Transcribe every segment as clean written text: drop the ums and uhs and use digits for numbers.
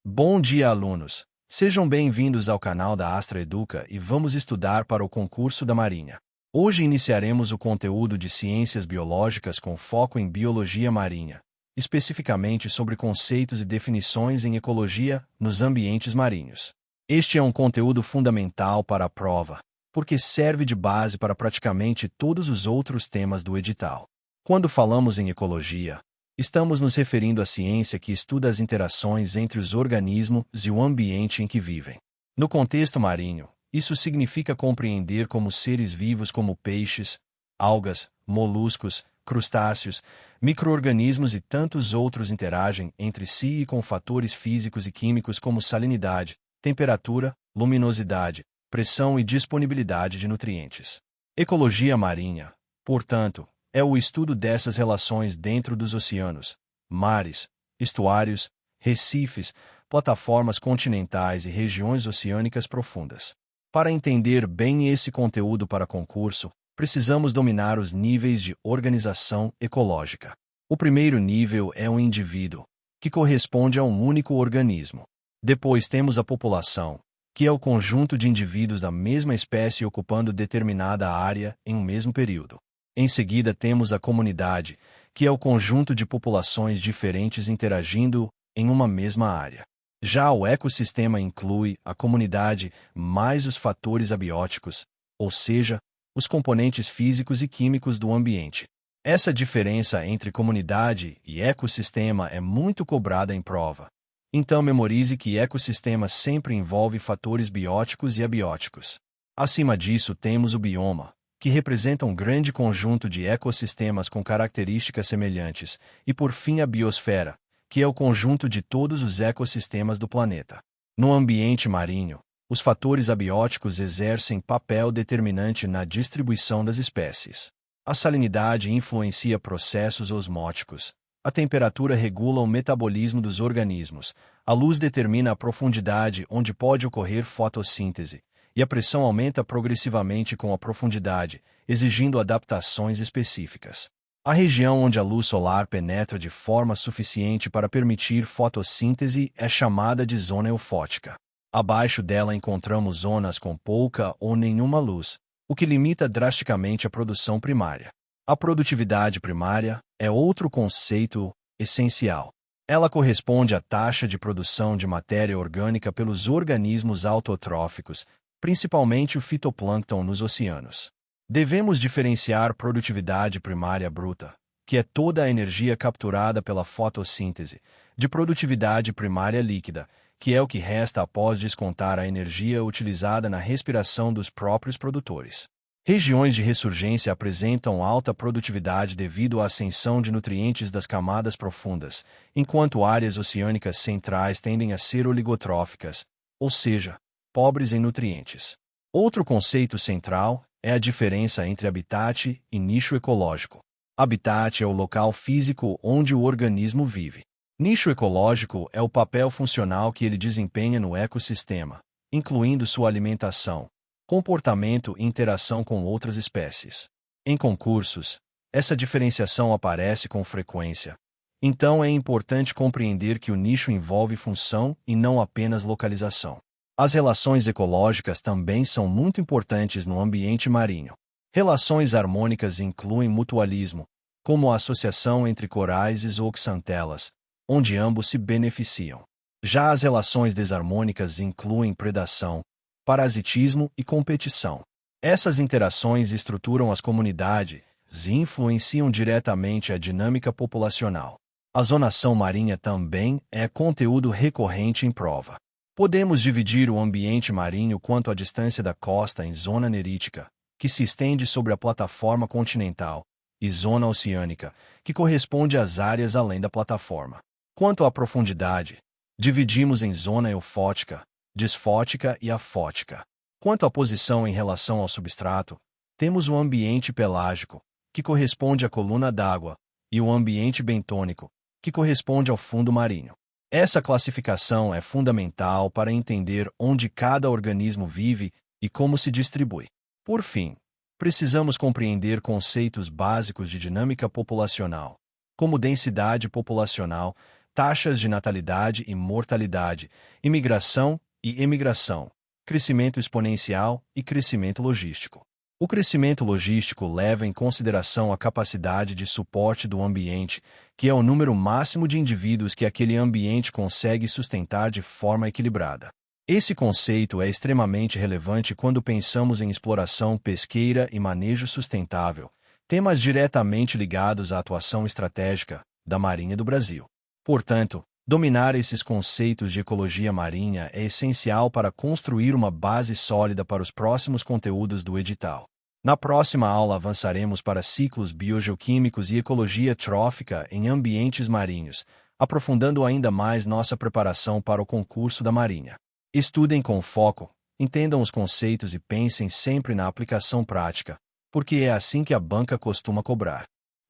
Bom dia, alunos! Sejam bem-vindos ao canal da Astra Educa e vamos estudar para o concurso da Marinha. Hoje iniciaremos o conteúdo de Ciências Biológicas com foco em Biologia Marinha, especificamente sobre conceitos e definições em ecologia nos ambientes marinhos. Este é um conteúdo fundamental para a prova, porque serve de base para praticamente todos os outros temas do edital. Quando falamos em ecologia, estamos nos referindo à ciência que estuda as interações entre os organismos e o ambiente em que vivem. No contexto marinho, isso significa compreender como seres vivos como peixes, algas, moluscos, crustáceos, micro-organismos e tantos outros interagem entre si e com fatores físicos e químicos como salinidade, temperatura, luminosidade, pressão e disponibilidade de nutrientes. Ecologia marinha, portanto, é o estudo dessas relações dentro dos oceanos, mares, estuários, recifes, plataformas continentais e regiões oceânicas profundas. Para entender bem esse conteúdo para concurso, precisamos dominar os níveis de organização ecológica. O primeiro nível é o indivíduo, que corresponde a um único organismo. Depois temos a população, que é o conjunto de indivíduos da mesma espécie ocupando determinada área em um mesmo período. Em seguida temos a comunidade, que é o conjunto de populações diferentes interagindo em uma mesma área. Já o ecossistema inclui a comunidade mais os fatores abióticos, ou seja, os componentes físicos e químicos do ambiente. Essa diferença entre comunidade e ecossistema é muito cobrada em prova. Então memorize que ecossistema sempre envolve fatores bióticos e abióticos. Acima disso temos o bioma, que representa um grande conjunto de ecossistemas com características semelhantes, e por fim a biosfera, que é o conjunto de todos os ecossistemas do planeta. No ambiente marinho, os fatores abióticos exercem papel determinante na distribuição das espécies. A salinidade influencia processos osmóticos. A temperatura regula o metabolismo dos organismos. A luz determina a profundidade onde pode ocorrer fotossíntese. E a pressão aumenta progressivamente com a profundidade, exigindo adaptações específicas. A região onde a luz solar penetra de forma suficiente para permitir fotossíntese é chamada de zona eufótica. Abaixo dela encontramos zonas com pouca ou nenhuma luz, o que limita drasticamente a produção primária. A produtividade primária é outro conceito essencial. Ela corresponde à taxa de produção de matéria orgânica pelos organismos autotróficos, principalmente o fitoplâncton nos oceanos. Devemos diferenciar produtividade primária bruta, que é toda a energia capturada pela fotossíntese, de produtividade primária líquida, que é o que resta após descontar a energia utilizada na respiração dos próprios produtores. Regiões de ressurgência apresentam alta produtividade devido à ascensão de nutrientes das camadas profundas, enquanto áreas oceânicas centrais tendem a ser oligotróficas, ou seja, pobres em nutrientes. Outro conceito central é a diferença entre habitat e nicho ecológico. Habitat é o local físico onde o organismo vive. Nicho ecológico é o papel funcional que ele desempenha no ecossistema, incluindo sua alimentação, comportamento e interação com outras espécies. Em concursos, essa diferenciação aparece com frequência. Então é importante compreender que o nicho envolve função e não apenas localização. As relações ecológicas também são muito importantes no ambiente marinho. Relações harmônicas incluem mutualismo, como a associação entre corais e zooxantelas, onde ambos se beneficiam. Já as relações desarmônicas incluem predação, parasitismo e competição. Essas interações estruturam as comunidades e influenciam diretamente a dinâmica populacional. A zonação marinha também é conteúdo recorrente em prova. Podemos dividir o ambiente marinho quanto à distância da costa em zona nerítica, que se estende sobre a plataforma continental, e zona oceânica, que corresponde às áreas além da plataforma. Quanto à profundidade, dividimos em zona eufótica, disfótica e afótica. Quanto à posição em relação ao substrato, temos o ambiente pelágico, que corresponde à coluna d'água, e o ambiente bentônico, que corresponde ao fundo marinho. Essa classificação é fundamental para entender onde cada organismo vive e como se distribui. Por fim, precisamos compreender conceitos básicos de dinâmica populacional, como densidade populacional, taxas de natalidade e mortalidade, imigração e emigração, crescimento exponencial e crescimento logístico. O crescimento logístico leva em consideração a capacidade de suporte do ambiente, que é o número máximo de indivíduos que aquele ambiente consegue sustentar de forma equilibrada. Esse conceito é extremamente relevante quando pensamos em exploração pesqueira e manejo sustentável, temas diretamente ligados à atuação estratégica da Marinha do Brasil. Portanto, dominar esses conceitos de ecologia marinha é essencial para construir uma base sólida para os próximos conteúdos do edital. Na próxima aula avançaremos para ciclos biogeoquímicos e ecologia trófica em ambientes marinhos, aprofundando ainda mais nossa preparação para o concurso da Marinha. Estudem com foco, entendam os conceitos e pensem sempre na aplicação prática, porque é assim que a banca costuma cobrar.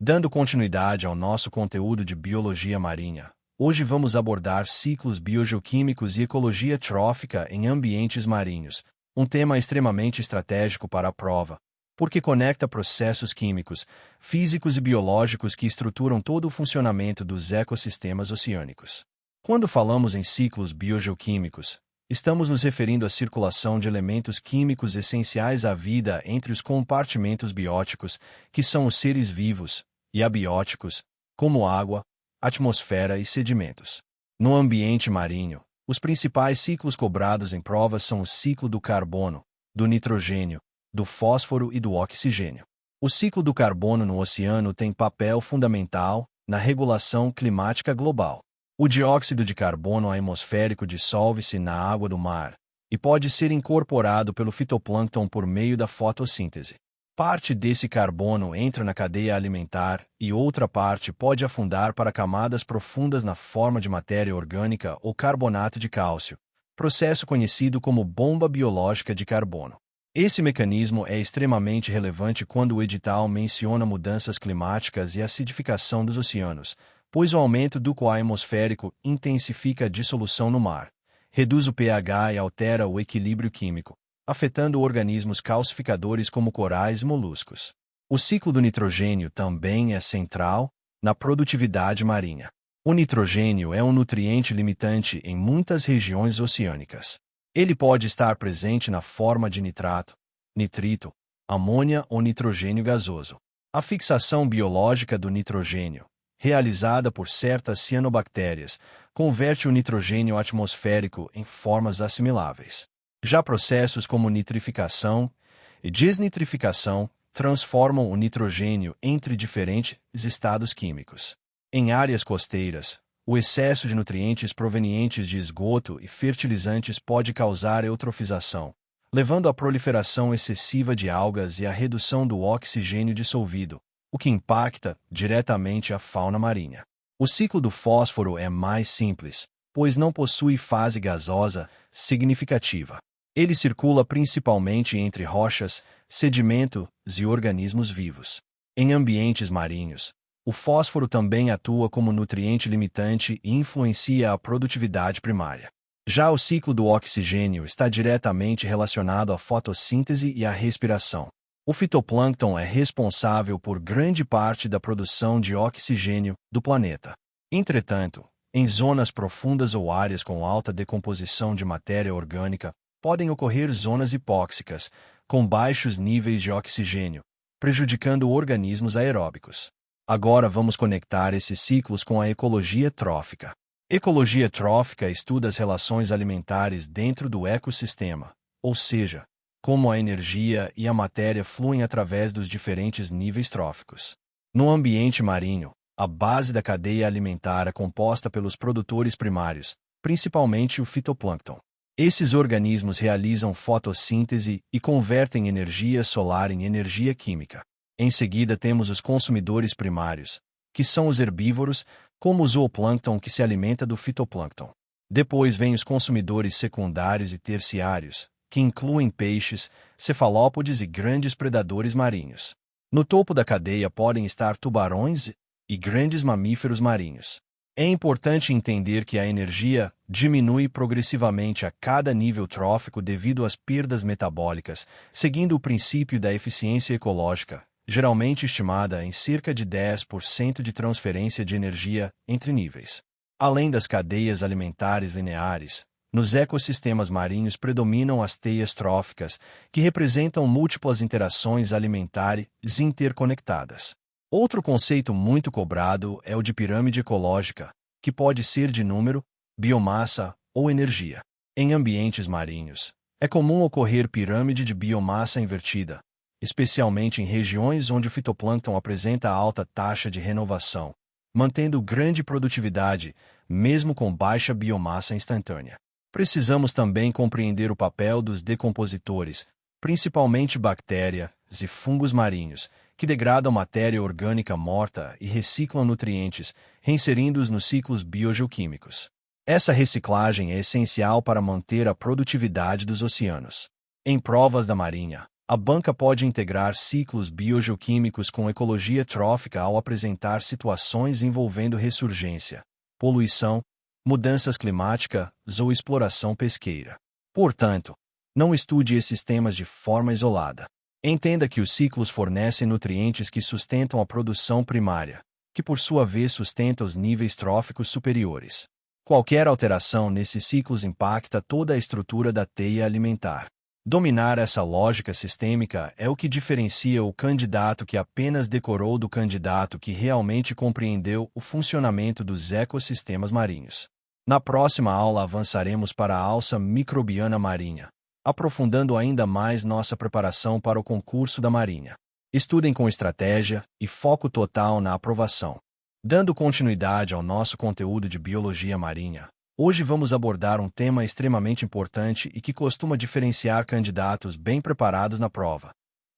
Dando continuidade ao nosso conteúdo de biologia marinha, hoje vamos abordar ciclos biogeoquímicos e ecologia trófica em ambientes marinhos, um tema extremamente estratégico para a prova, porque conecta processos químicos, físicos e biológicos que estruturam todo o funcionamento dos ecossistemas oceânicos. Quando falamos em ciclos biogeoquímicos, estamos nos referindo à circulação de elementos químicos essenciais à vida entre os compartimentos bióticos, que são os seres vivos, e abióticos, como água, atmosfera e sedimentos. No ambiente marinho, os principais ciclos cobrados em provas são o ciclo do carbono, do nitrogênio, do fósforo e do oxigênio. O ciclo do carbono no oceano tem papel fundamental na regulação climática global. O dióxido de carbono atmosférico dissolve-se na água do mar e pode ser incorporado pelo fitoplâncton por meio da fotossíntese. Parte desse carbono entra na cadeia alimentar e outra parte pode afundar para camadas profundas na forma de matéria orgânica ou carbonato de cálcio, processo conhecido como bomba biológica de carbono. Esse mecanismo é extremamente relevante quando o edital menciona mudanças climáticas e acidificação dos oceanos, pois o aumento do QA atmosférico intensifica a dissolução no mar, reduz o pH e altera o equilíbrio químico, afetando organismos calcificadores como corais e moluscos. O ciclo do nitrogênio também é central na produtividade marinha. O nitrogênio é um nutriente limitante em muitas regiões oceânicas. Ele pode estar presente na forma de nitrato, nitrito, amônia ou nitrogênio gasoso. A fixação biológica do nitrogênio, realizada por certas cianobactérias, converte o nitrogênio atmosférico em formas assimiláveis. Já processos como nitrificação e desnitrificação transformam o nitrogênio entre diferentes estados químicos. Em áreas costeiras, o excesso de nutrientes provenientes de esgoto e fertilizantes pode causar eutrofização, levando à proliferação excessiva de algas e à redução do oxigênio dissolvido, o que impacta diretamente a fauna marinha. O ciclo do fósforo é mais simples, pois não possui fase gasosa significativa. Ele circula principalmente entre rochas, sedimentos e organismos vivos. Em ambientes marinhos, o fósforo também atua como nutriente limitante e influencia a produtividade primária. Já o ciclo do oxigênio está diretamente relacionado à fotossíntese e à respiração. O fitoplâncton é responsável por grande parte da produção de oxigênio do planeta. Entretanto, em zonas profundas ou áreas com alta decomposição de matéria orgânica, podem ocorrer zonas hipóxicas, com baixos níveis de oxigênio, prejudicando organismos aeróbicos. Agora vamos conectar esses ciclos com a ecologia trófica. Ecologia trófica estuda as relações alimentares dentro do ecossistema, ou seja, como a energia e a matéria fluem através dos diferentes níveis tróficos. No ambiente marinho, a base da cadeia alimentar é composta pelos produtores primários, principalmente o fitoplâncton. Esses organismos realizam fotossíntese e convertem energia solar em energia química. Em seguida temos os consumidores primários, que são os herbívoros, como o zooplâncton que se alimenta do fitoplâncton. Depois vêm os consumidores secundários e terciários, que incluem peixes, cefalópodes e grandes predadores marinhos. No topo da cadeia podem estar tubarões e grandes mamíferos marinhos. É importante entender que a energia diminui progressivamente a cada nível trófico devido às perdas metabólicas, seguindo o princípio da eficiência ecológica, geralmente estimada em cerca de 10% de transferência de energia entre níveis. Além das cadeias alimentares lineares, nos ecossistemas marinhos predominam as teias tróficas, que representam múltiplas interações alimentares interconectadas. Outro conceito muito cobrado é o de pirâmide ecológica, que pode ser de número, biomassa ou energia. Em ambientes marinhos, é comum ocorrer pirâmide de biomassa invertida, especialmente em regiões onde o fitoplâncton apresenta alta taxa de renovação, mantendo grande produtividade, mesmo com baixa biomassa instantânea. Precisamos também compreender o papel dos decompositores, principalmente bactérias e fungos marinhos, que degradam matéria orgânica morta e reciclam nutrientes, reinserindo-os nos ciclos biogeoquímicos. Essa reciclagem é essencial para manter a produtividade dos oceanos. Em provas da Marinha, a banca pode integrar ciclos biogeoquímicos com ecologia trófica ao apresentar situações envolvendo ressurgência, poluição, mudanças climáticas ou exploração pesqueira. Portanto, não estude esses temas de forma isolada. Entenda que os ciclos fornecem nutrientes que sustentam a produção primária, que por sua vez sustenta os níveis tróficos superiores. Qualquer alteração nesses ciclos impacta toda a estrutura da teia alimentar. Dominar essa lógica sistêmica é o que diferencia o candidato que apenas decorou do candidato que realmente compreendeu o funcionamento dos ecossistemas marinhos. Na próxima aula avançaremos para a alça microbiana marinha, aprofundando ainda mais nossa preparação para o concurso da Marinha. Estudem com estratégia e foco total na aprovação. Dando continuidade ao nosso conteúdo de biologia marinha, hoje vamos abordar um tema extremamente importante e que costuma diferenciar candidatos bem preparados na prova: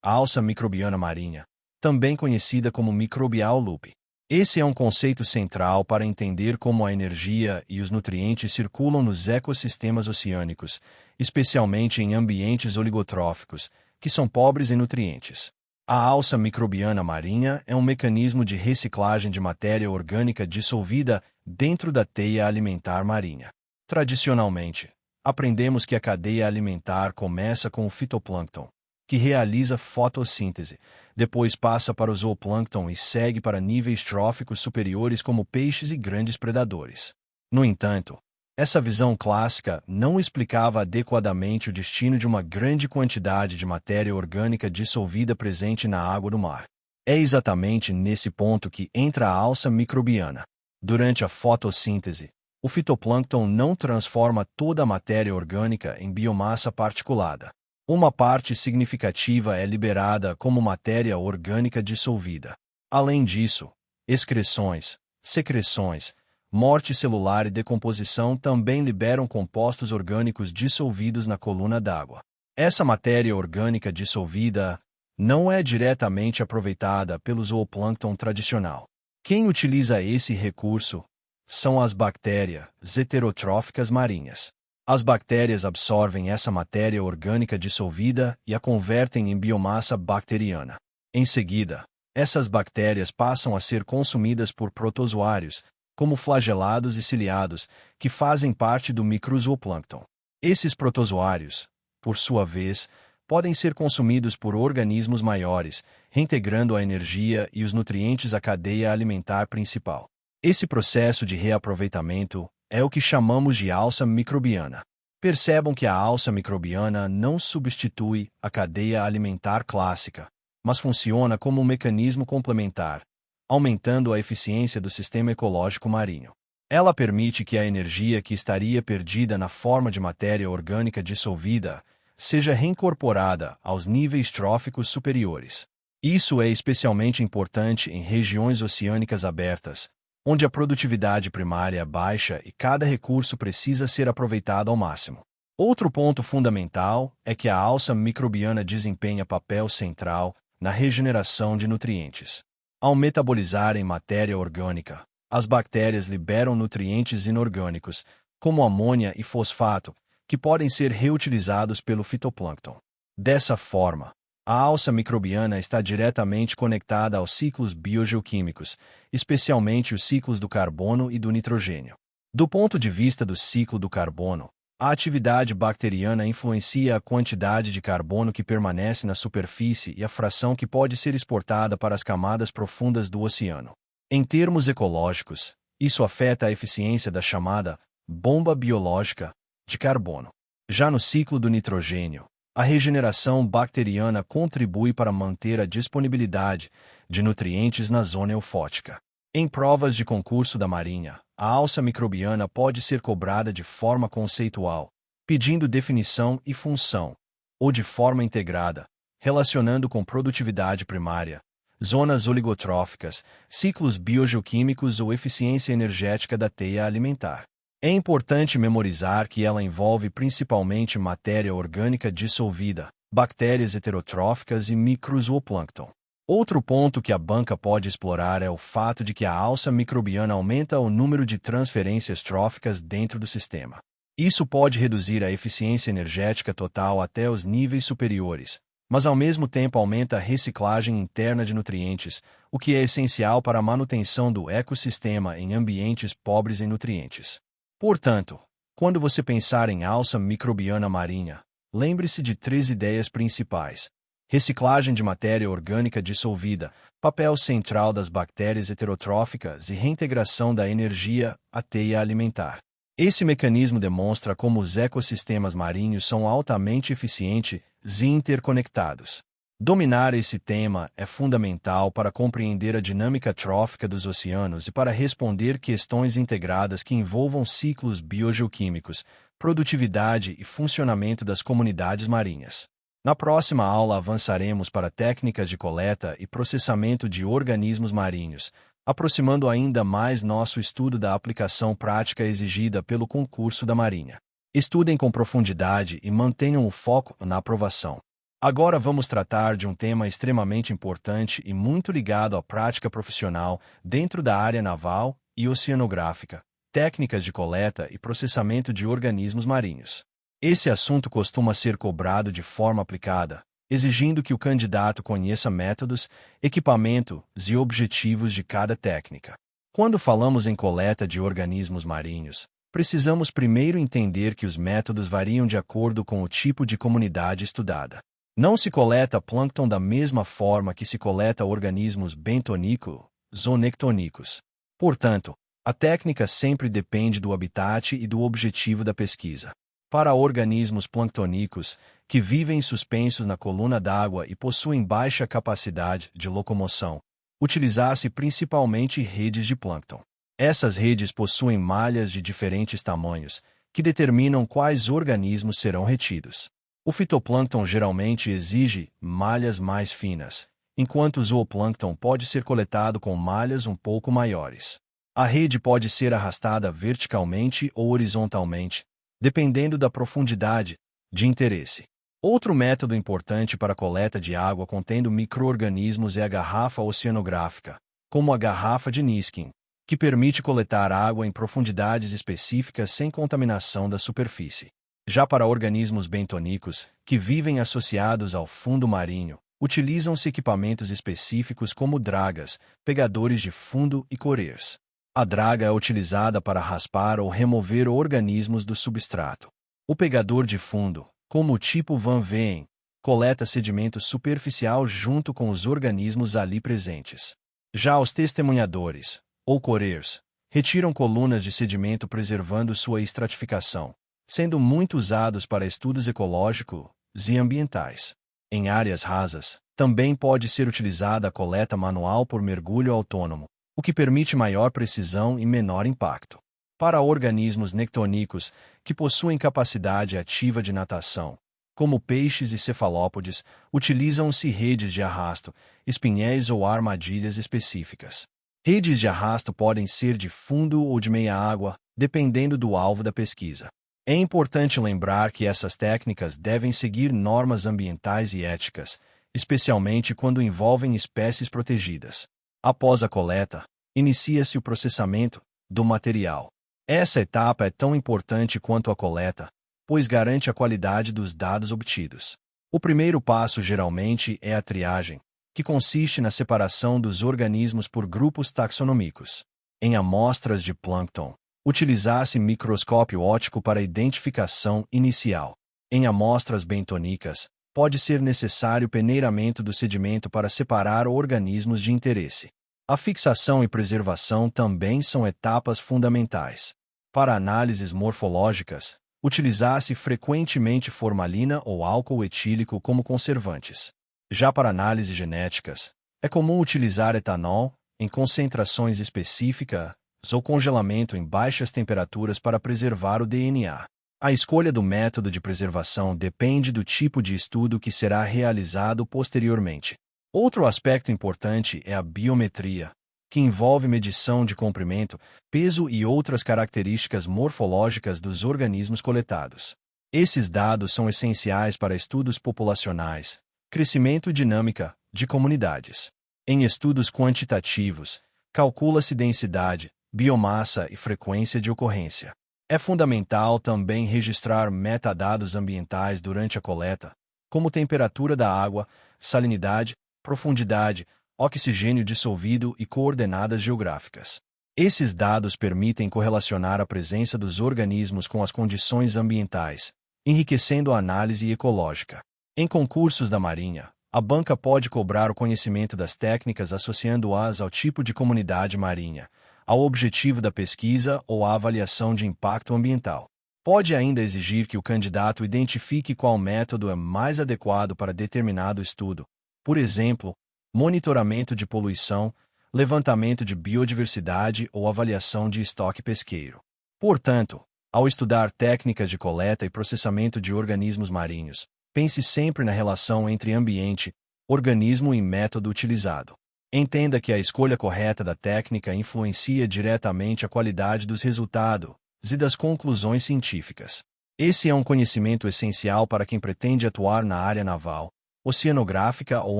a alça microbiana marinha, também conhecida como microbial loop. Esse é um conceito central para entender como a energia e os nutrientes circulam nos ecossistemas oceânicos, especialmente em ambientes oligotróficos, que são pobres em nutrientes. A alça microbiana marinha é um mecanismo de reciclagem de matéria orgânica dissolvida dentro da teia alimentar marinha. Tradicionalmente, aprendemos que a cadeia alimentar começa com o fitoplâncton, que realiza fotossíntese, depois passa para o zooplâncton e segue para níveis tróficos superiores como peixes e grandes predadores. No entanto, essa visão clássica não explicava adequadamente o destino de uma grande quantidade de matéria orgânica dissolvida presente na água do mar. É exatamente nesse ponto que entra a alça microbiana. Durante a fotossíntese, o fitoplâncton não transforma toda a matéria orgânica em biomassa particulada. Uma parte significativa é liberada como matéria orgânica dissolvida. Além disso, excreções, secreções, morte celular e decomposição também liberam compostos orgânicos dissolvidos na coluna d'água. Essa matéria orgânica dissolvida não é diretamente aproveitada pelo zooplâncton tradicional. Quem utiliza esse recurso são as bactérias heterotróficas marinhas. As bactérias absorvem essa matéria orgânica dissolvida e a convertem em biomassa bacteriana. Em seguida, essas bactérias passam a ser consumidas por protozoários, como flagelados e ciliados, que fazem parte do microzooplâncton. Esses protozoários, por sua vez, podem ser consumidos por organismos maiores, reintegrando a energia e os nutrientes à cadeia alimentar principal. Esse processo de reaproveitamento é o que chamamos de alça microbiana. Percebam que a alça microbiana não substitui a cadeia alimentar clássica, mas funciona como um mecanismo complementar, aumentando a eficiência do sistema ecológico marinho. Ela permite que a energia que estaria perdida na forma de matéria orgânica dissolvida seja reincorporada aos níveis tróficos superiores. Isso é especialmente importante em regiões oceânicas abertas, onde a produtividade primária é baixa e cada recurso precisa ser aproveitado ao máximo. Outro ponto fundamental é que a alça microbiana desempenha papel central na regeneração de nutrientes. Ao metabolizarem matéria orgânica, as bactérias liberam nutrientes inorgânicos, como amônia e fosfato, que podem ser reutilizados pelo fitoplâncton. Dessa forma, a alça microbiana está diretamente conectada aos ciclos biogeoquímicos, especialmente os ciclos do carbono e do nitrogênio. Do ponto de vista do ciclo do carbono, a atividade bacteriana influencia a quantidade de carbono que permanece na superfície e a fração que pode ser exportada para as camadas profundas do oceano. Em termos ecológicos, Isso afeta a eficiência da chamada bomba biológica de carbono. Já no ciclo do nitrogênio, a regeneração bacteriana contribui para manter a disponibilidade de nutrientes na zona eufótica. Em provas de concurso da Marinha, a alça microbiana pode ser cobrada de forma conceitual, pedindo definição e função, ou de forma integrada, relacionando com produtividade primária, zonas oligotróficas, ciclos biogeoquímicos ou eficiência energética da teia alimentar. É importante memorizar que ela envolve principalmente matéria orgânica dissolvida, bactérias heterotróficas e microzooplâncton. Outro ponto que a banca pode explorar é o fato de que a alça microbiana aumenta o número de transferências tróficas dentro do sistema. Isso pode reduzir a eficiência energética total até os níveis superiores, mas ao mesmo tempo aumenta a reciclagem interna de nutrientes, o que é essencial para a manutenção do ecossistema em ambientes pobres em nutrientes. Portanto, quando você pensar em alça microbiana marinha, lembre-se de 3 ideias principais: reciclagem de matéria orgânica dissolvida, papel central das bactérias heterotróficas e reintegração da energia à teia alimentar. Esse mecanismo demonstra como os ecossistemas marinhos são altamente eficientes e interconectados. Dominar esse tema é fundamental para compreender a dinâmica trófica dos oceanos e para responder questões integradas que envolvam ciclos biogeoquímicos, produtividade e funcionamento das comunidades marinhas. Na próxima aula avançaremos para técnicas de coleta e processamento de organismos marinhos, aproximando ainda mais nosso estudo da aplicação prática exigida pelo concurso da Marinha. Estudem com profundidade e mantenham o foco na aprovação. Agora vamos tratar de um tema extremamente importante e muito ligado à prática profissional dentro da área naval e oceanográfica: técnicas de coleta e processamento de organismos marinhos. Esse assunto costuma ser cobrado de forma aplicada, exigindo que o candidato conheça métodos, equipamentos e objetivos de cada técnica. Quando falamos em coleta de organismos marinhos, precisamos primeiro entender que os métodos variam de acordo com o tipo de comunidade estudada. Não se coleta plâncton da mesma forma que se coleta organismos bentônicos ou nectônicos. Portanto, a técnica sempre depende do habitat e do objetivo da pesquisa. Para organismos planctônicos, que vivem suspensos na coluna d'água e possuem baixa capacidade de locomoção, utiliza-se principalmente redes de plâncton. Essas redes possuem malhas de diferentes tamanhos, que determinam quais organismos serão retidos. O fitoplâncton geralmente exige malhas mais finas, enquanto o zooplâncton pode ser coletado com malhas um pouco maiores. A rede pode ser arrastada verticalmente ou horizontalmente, dependendo da profundidade de interesse. Outro método importante para a coleta de água contendo micro-organismos é a garrafa oceanográfica, como a garrafa de Niskin, que permite coletar água em profundidades específicas sem contaminação da superfície. Já para organismos bentônicos, que vivem associados ao fundo marinho, utilizam-se equipamentos específicos como dragas, pegadores de fundo e correios. A draga é utilizada para raspar ou remover organismos do substrato. O pegador de fundo, como o tipo Van Veen, coleta sedimento superficial junto com os organismos ali presentes. Já os testemunhadores, ou correios, retiram colunas de sedimento preservando sua estratificação, sendo muito usados para estudos ecológicos e ambientais. Em áreas rasas, também pode ser utilizada a coleta manual por mergulho autônomo, o que permite maior precisão e menor impacto. Para organismos nectônicos, que possuem capacidade ativa de natação, como peixes e cefalópodes, utilizam-se redes de arrasto, espinhéis ou armadilhas específicas. Redes de arrasto podem ser de fundo ou de meia água, dependendo do alvo da pesquisa. É importante lembrar que essas técnicas devem seguir normas ambientais e éticas, especialmente quando envolvem espécies protegidas. Após a coleta, inicia-se o processamento do material. Essa etapa é tão importante quanto a coleta, pois garante a qualidade dos dados obtidos. O primeiro passo geralmente é a triagem, que consiste na separação dos organismos por grupos taxonômicos. Em amostras de plâncton, utiliza-se microscópio óptico para identificação inicial. Em amostras bentônicas, pode ser necessário peneiramento do sedimento para separar organismos de interesse. A fixação e preservação também são etapas fundamentais. Para análises morfológicas, utilizar-se frequentemente formalina ou álcool etílico como conservantes. Já para análises genéticas, é comum utilizar etanol, em concentrações específicas, ou congelamento em baixas temperaturas para preservar o DNA. A escolha do método de preservação depende do tipo de estudo que será realizado posteriormente. Outro aspecto importante é a biometria, que envolve medição de comprimento, peso e outras características morfológicas dos organismos coletados. Esses dados são essenciais para estudos populacionais, crescimento e dinâmica de comunidades. Em estudos quantitativos, calcula-se densidade, biomassa e frequência de ocorrência. É fundamental também registrar metadados ambientais durante a coleta, como temperatura da água, salinidade, profundidade, oxigênio dissolvido e coordenadas geográficas. Esses dados permitem correlacionar a presença dos organismos com as condições ambientais, enriquecendo a análise ecológica. Em concursos da Marinha, a banca pode cobrar o conhecimento das técnicas associando-as ao tipo de comunidade marinha, ao objetivo da pesquisa ou à avaliação de impacto ambiental. Pode ainda exigir que o candidato identifique qual método é mais adequado para determinado estudo, por exemplo, monitoramento de poluição, levantamento de biodiversidade ou avaliação de estoque pesqueiro. Portanto, ao estudar técnicas de coleta e processamento de organismos marinhos, pense sempre na relação entre ambiente, organismo e método utilizado. Entenda que a escolha correta da técnica influencia diretamente a qualidade dos resultados e das conclusões científicas. Esse é um conhecimento essencial para quem pretende atuar na área naval, oceanográfica ou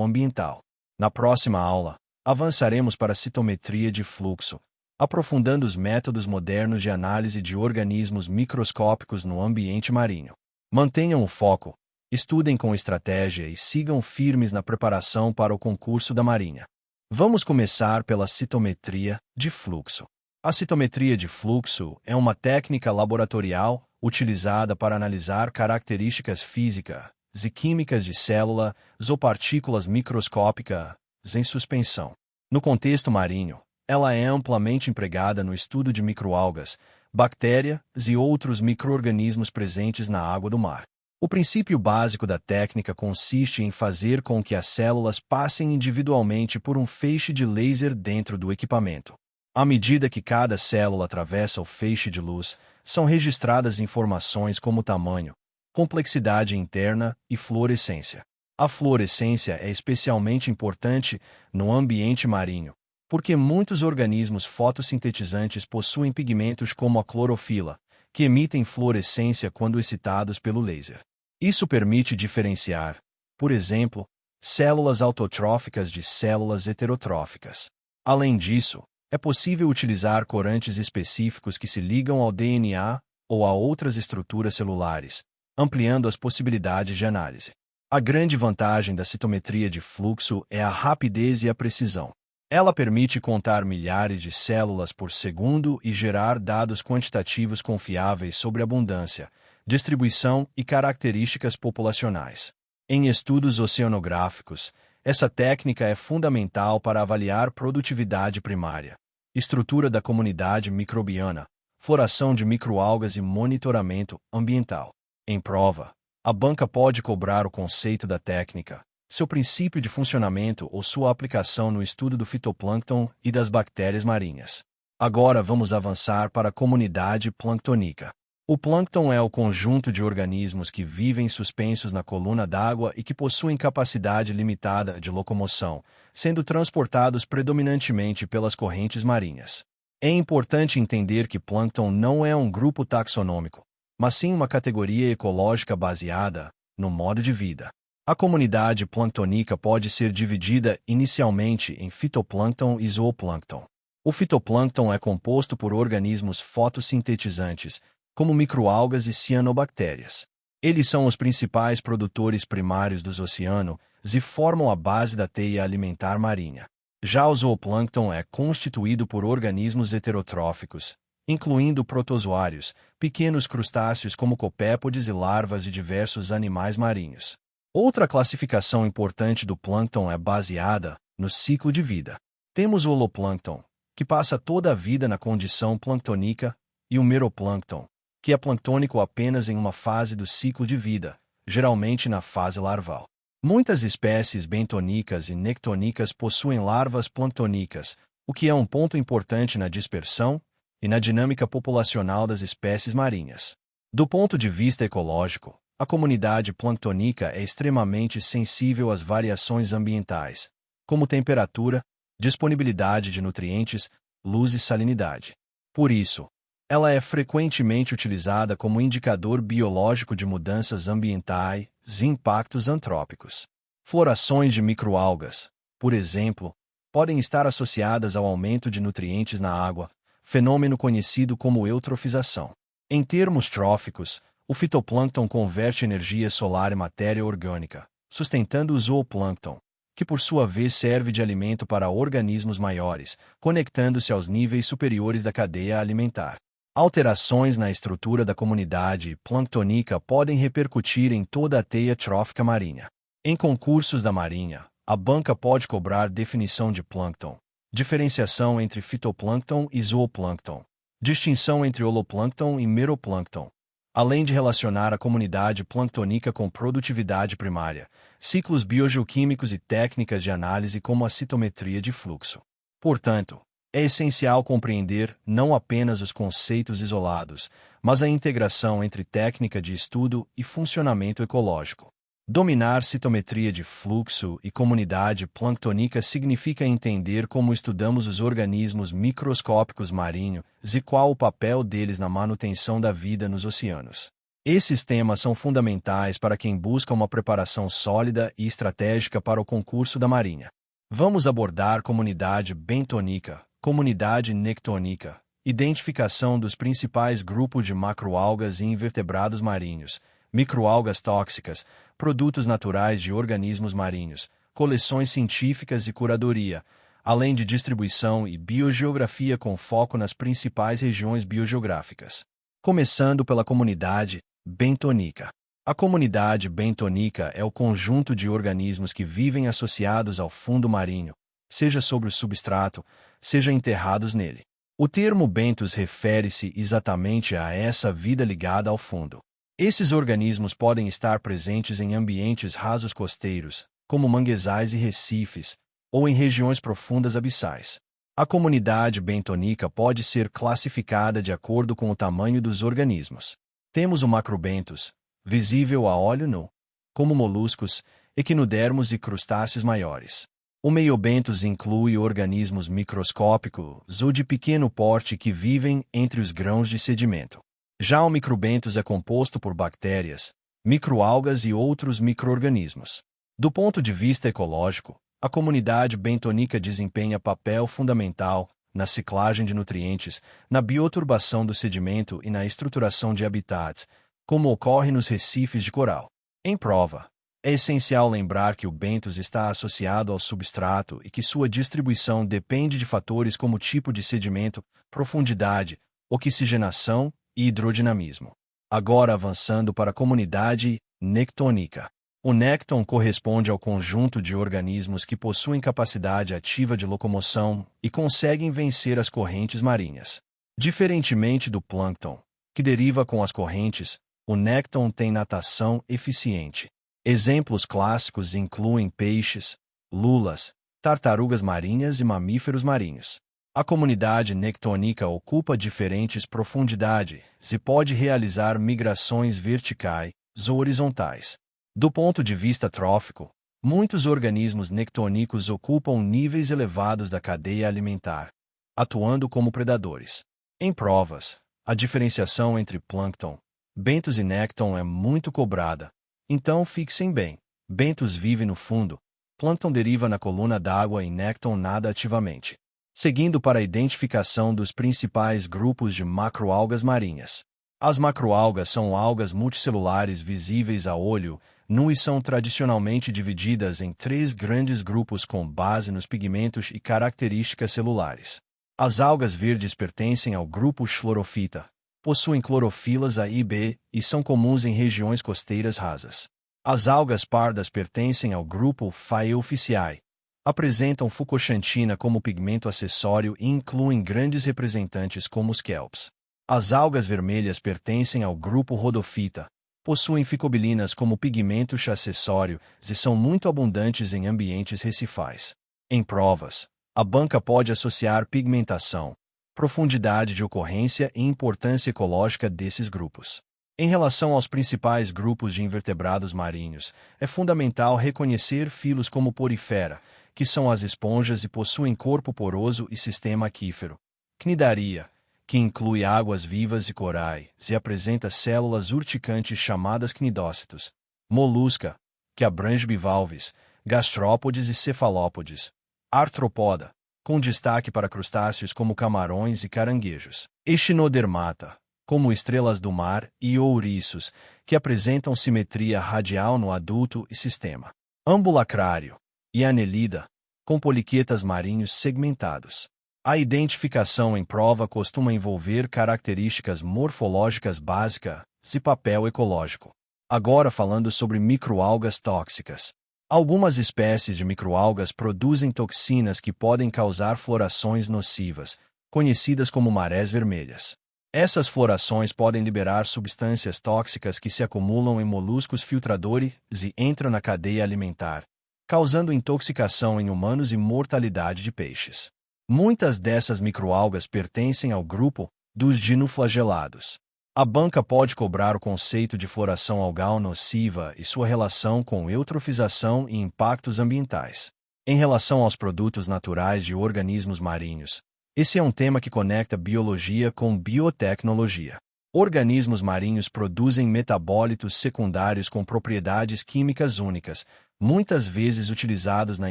ambiental. Na próxima aula, avançaremos para a citometria de fluxo, aprofundando os métodos modernos de análise de organismos microscópicos no ambiente marinho. Mantenham o foco, estudem com estratégia e sigam firmes na preparação para o concurso da Marinha. Vamos começar pela citometria de fluxo. A citometria de fluxo é uma técnica laboratorial utilizada para analisar características físicas e químicas de células ou partículas microscópicas em suspensão. No contexto marinho, ela é amplamente empregada no estudo de microalgas, bactérias e outros micro-organismos presentes na água do mar. O princípio básico da técnica consiste em fazer com que as células passem individualmente por um feixe de laser dentro do equipamento. À medida que cada célula atravessa o feixe de luz, são registradas informações como tamanho, complexidade interna e fluorescência. A fluorescência é especialmente importante no ambiente marinho, porque muitos organismos fotossintetizantes possuem pigmentos como a clorofila, que emitem fluorescência quando excitados pelo laser. Isso permite diferenciar, por exemplo, células autotróficas de células heterotróficas. Além disso, é possível utilizar corantes específicos que se ligam ao DNA ou a outras estruturas celulares, ampliando as possibilidades de análise. A grande vantagem da citometria de fluxo é a rapidez e a precisão. Ela permite contar milhares de células por segundo e gerar dados quantitativos confiáveis sobre abundância, distribuição e características populacionais. Em estudos oceanográficos, essa técnica é fundamental para avaliar produtividade primária, estrutura da comunidade microbiana, floração de microalgas e monitoramento ambiental. Em prova, a banca pode cobrar o conceito da técnica, seu princípio de funcionamento ou sua aplicação no estudo do fitoplâncton e das bactérias marinhas. Agora vamos avançar para a comunidade planctônica. O plâncton é o conjunto de organismos que vivem suspensos na coluna d'água e que possuem capacidade limitada de locomoção, sendo transportados predominantemente pelas correntes marinhas. É importante entender que plâncton não é um grupo taxonômico, mas sim uma categoria ecológica baseada no modo de vida. A comunidade planctônica pode ser dividida inicialmente em fitoplâncton e zooplâncton. O fitoplâncton é composto por organismos fotossintetizantes, como microalgas e cianobactérias. Eles são os principais produtores primários dos oceanos e formam a base da teia alimentar marinha. Já o zooplâncton é constituído por organismos heterotróficos, incluindo protozoários, pequenos crustáceos como copépodes e larvas de diversos animais marinhos. Outra classificação importante do plâncton é baseada no ciclo de vida. Temos o holoplâncton, que passa toda a vida na condição planctônica, e o meroplâncton, que é planctônico apenas em uma fase do ciclo de vida, geralmente na fase larval. Muitas espécies bentônicas e nectônicas possuem larvas planctônicas, o que é um ponto importante na dispersão e na dinâmica populacional das espécies marinhas. Do ponto de vista ecológico, a comunidade planctônica é extremamente sensível às variações ambientais, como temperatura, disponibilidade de nutrientes, luz e salinidade. Por isso, ela é frequentemente utilizada como indicador biológico de mudanças ambientais e impactos antrópicos. Florações de microalgas, por exemplo, podem estar associadas ao aumento de nutrientes na água, fenômeno conhecido como eutrofização. Em termos tróficos, o fitoplâncton converte energia solar em matéria orgânica, sustentando o zooplâncton, que por sua vez serve de alimento para organismos maiores, conectando-se aos níveis superiores da cadeia alimentar. Alterações na estrutura da comunidade planctônica podem repercutir em toda a teia trófica marinha. Em concursos da Marinha, a banca pode cobrar definição de plâncton, diferenciação entre fitoplâncton e zooplâncton, distinção entre holoplâncton e meroplâncton, além de relacionar a comunidade planctônica com produtividade primária, ciclos biogeoquímicos e técnicas de análise como a citometria de fluxo. Portanto, é essencial compreender não apenas os conceitos isolados, mas a integração entre técnica de estudo e funcionamento ecológico. Dominar citometria de fluxo e comunidade planctônica significa entender como estudamos os organismos microscópicos marinhos e qual o papel deles na manutenção da vida nos oceanos. Esses temas são fundamentais para quem busca uma preparação sólida e estratégica para o concurso da Marinha. Vamos abordar comunidade bentônica, comunidade nectônica, identificação dos principais grupos de macroalgas e invertebrados marinhos, microalgas tóxicas, produtos naturais de organismos marinhos, coleções científicas e curadoria, além de distribuição e biogeografia com foco nas principais regiões biogeográficas. Começando pela comunidade bentônica. A comunidade bentônica é o conjunto de organismos que vivem associados ao fundo marinho, seja sobre o substrato, seja enterrados nele. O termo bentos refere-se exatamente a essa vida ligada ao fundo. Esses organismos podem estar presentes em ambientes rasos costeiros, como manguezais e recifes, ou em regiões profundas abissais. A comunidade bentônica pode ser classificada de acordo com o tamanho dos organismos. Temos o macrobentos, visível a olho nu, como moluscos, equinodermos e crustáceos maiores. O meiobentos inclui organismos microscópicos ou de pequeno porte que vivem entre os grãos de sedimento. Já o microbentos é composto por bactérias, microalgas e outros micro-organismos. Do ponto de vista ecológico, a comunidade bentônica desempenha papel fundamental na ciclagem de nutrientes, na bioturbação do sedimento e na estruturação de habitats, como ocorre nos recifes de coral. Em prova, é essencial lembrar que o bentos está associado ao substrato e que sua distribuição depende de fatores como tipo de sedimento, profundidade, oxigenação e hidrodinamismo. Agora avançando para a comunidade nectônica. O nécton corresponde ao conjunto de organismos que possuem capacidade ativa de locomoção e conseguem vencer as correntes marinhas. Diferentemente do plâncton, que deriva com as correntes, o nécton tem natação eficiente. Exemplos clássicos incluem peixes, lulas, tartarugas marinhas e mamíferos marinhos. A comunidade nectônica ocupa diferentes profundidades e pode realizar migrações verticais ou horizontais. Do ponto de vista trófico, muitos organismos nectônicos ocupam níveis elevados da cadeia alimentar, atuando como predadores. Em provas, a diferenciação entre plâncton, bentos e nécton é muito cobrada, então fixem bem. Bentos vive no fundo, plâncton deriva na coluna d'água e nécton nada ativamente. Seguindo para a identificação dos principais grupos de macroalgas marinhas. As macroalgas são algas multicelulares visíveis a olho nu e são tradicionalmente divididas em 3 grandes grupos com base nos pigmentos e características celulares. As algas verdes pertencem ao grupo Schlorofita, possuem clorofilas A e B e são comuns em regiões costeiras rasas. As algas pardas pertencem ao grupo Phaeophyceae. apresentam fucoxantina como pigmento acessório e incluem grandes representantes como os kelps. As algas vermelhas pertencem ao grupo Rhodophyta, possuem ficobilinas como pigmento acessório e são muito abundantes em ambientes recifais. Em provas, a banca pode associar pigmentação, profundidade de ocorrência e importância ecológica desses grupos. Em relação aos principais grupos de invertebrados marinhos, é fundamental reconhecer filos como Porifera, que são as esponjas e possuem corpo poroso e sistema aquífero. Cnidaria, que inclui águas vivas e corais e apresenta células urticantes chamadas cnidócitos. Molusca, que abrange bivalves, gastrópodes e cefalópodes. Artrópoda, com destaque para crustáceos como camarões e caranguejos. Echinodermata, como estrelas do mar, e ouriços, que apresentam simetria radial no adulto e sistema ambulacrário, e Annelida, com poliquetas marinhos segmentados. A identificação em prova costuma envolver características morfológicas básicas e papel ecológico. Agora falando sobre microalgas tóxicas. Algumas espécies de microalgas produzem toxinas que podem causar florações nocivas, conhecidas como marés vermelhas. Essas florações podem liberar substâncias tóxicas que se acumulam em moluscos filtradores e entram na cadeia alimentar, causando intoxicação em humanos e mortalidade de peixes. Muitas dessas microalgas pertencem ao grupo dos dinoflagelados. A banca pode cobrar o conceito de floração algal nociva e sua relação com eutrofização e impactos ambientais. Em relação aos produtos naturais de organismos marinhos, esse é um tema que conecta biologia com biotecnologia. Organismos marinhos produzem metabólitos secundários com propriedades químicas únicas, muitas vezes utilizados na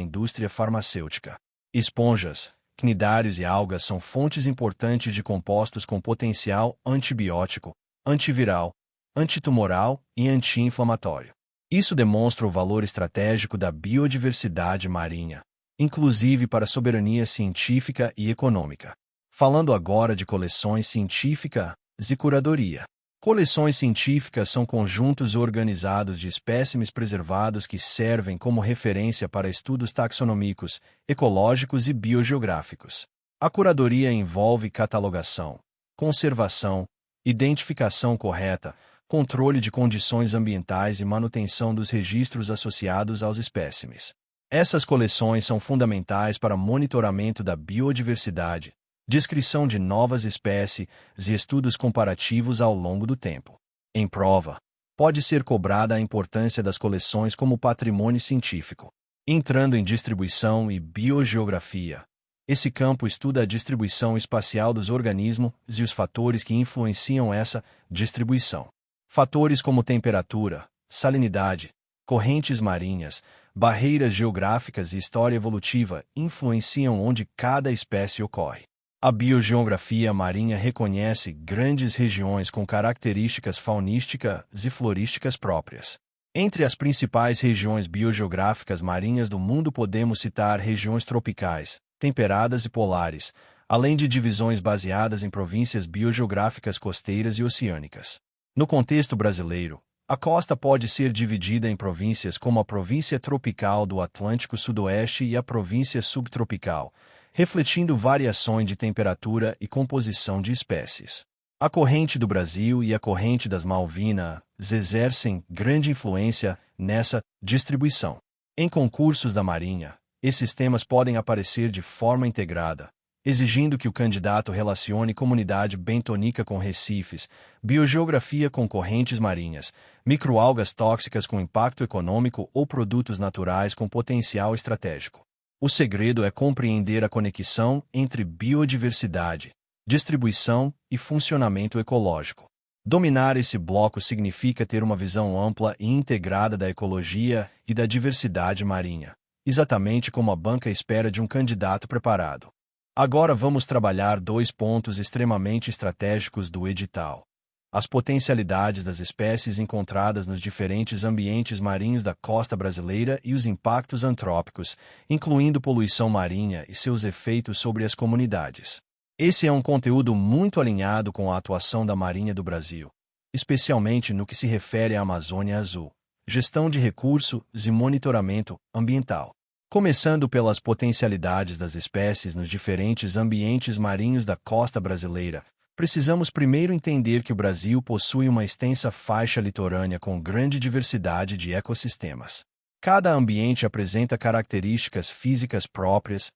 indústria farmacêutica. Esponjas, cnidários e algas são fontes importantes de compostos com potencial antibiótico, antiviral, antitumoral e anti-inflamatório. Isso demonstra o valor estratégico da biodiversidade marinha, inclusive para a soberania científica e econômica. Falando agora de coleções científicas e curadoria. Coleções científicas são conjuntos organizados de espécimes preservados que servem como referência para estudos taxonômicos, ecológicos e biogeográficos. A curadoria envolve catalogação, conservação, identificação correta, controle de condições ambientais e manutenção dos registros associados aos espécimes. Essas coleções são fundamentais para monitoramento da biodiversidade, descrição de novas espécies e estudos comparativos ao longo do tempo. Em prova, pode ser cobrada a importância das coleções como patrimônio científico. Entrando em distribuição e biogeografia, esse campo estuda a distribuição espacial dos organismos e os fatores que influenciam essa distribuição. Fatores como temperatura, salinidade, correntes marinhas, barreiras geográficas e história evolutiva influenciam onde cada espécie ocorre. A biogeografia marinha reconhece grandes regiões com características faunísticas e florísticas próprias. Entre as principais regiões biogeográficas marinhas do mundo podemos citar regiões tropicais, temperadas e polares, além de divisões baseadas em províncias biogeográficas costeiras e oceânicas. No contexto brasileiro, a costa pode ser dividida em províncias como a província tropical do Atlântico Sudoeste e a província subtropical, refletindo variações de temperatura e composição de espécies. A corrente do Brasil e a corrente das Malvinas exercem grande influência nessa distribuição. Em concursos da Marinha, esses temas podem aparecer de forma integrada, exigindo que o candidato relacione comunidade bentônica com recifes, biogeografia com correntes marinhas, microalgas tóxicas com impacto econômico ou produtos naturais com potencial estratégico. O segredo é compreender a conexão entre biodiversidade, distribuição e funcionamento ecológico. Dominar esse bloco significa ter uma visão ampla e integrada da ecologia e da diversidade marinha, exatamente como a banca espera de um candidato preparado. Agora vamos trabalhar 2 pontos extremamente estratégicos do edital: as potencialidades das espécies encontradas nos diferentes ambientes marinhos da costa brasileira e os impactos antrópicos, incluindo poluição marinha e seus efeitos sobre as comunidades. Esse é um conteúdo muito alinhado com a atuação da Marinha do Brasil, especialmente no que se refere à Amazônia Azul, gestão de recursos e monitoramento ambiental. Começando pelas potencialidades das espécies nos diferentes ambientes marinhos da costa brasileira, precisamos primeiro entender que o Brasil possui uma extensa faixa litorânea com grande diversidade de ecossistemas. Cada ambiente apresenta características físicas próprias,